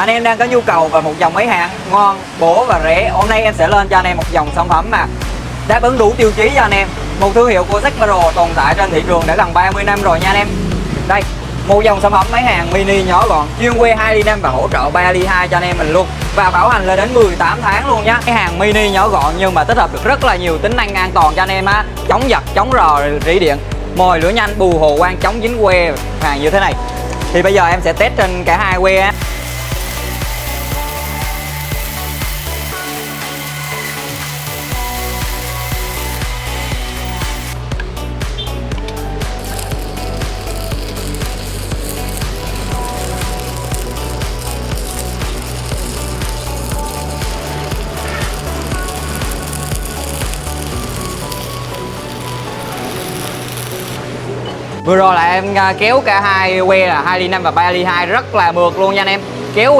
Anh em đang có nhu cầu về một dòng máy hàng ngon, bổ và rẻ, hôm nay em sẽ lên cho anh em một dòng sản phẩm mà đáp ứng đủ tiêu chí cho anh em. Một thương hiệu của Jack Pro tồn tại trên thị trường đã gần 30 năm rồi nha anh em. Đây, một dòng sản phẩm máy hàng mini nhỏ gọn, chuyên quay 2 ly 5 và hỗ trợ 3 ly 2 cho anh em mình luôn. Và bảo hành lên đến 18 tháng luôn nhá. Cái hàng mini nhỏ gọn nhưng mà tích hợp được rất là nhiều tính năng an toàn cho anh em á, chống giật, chống rò, rỉ điện, mồi lửa nhanh, bù hồ quang, chống dính que hàng như thế này. Thì bây giờ em sẽ test trên cả hai que á. Vừa rồi là em kéo cả hai que là 2 ly 5 và 3 ly 2 rất là mượt luôn nha anh em. Kéo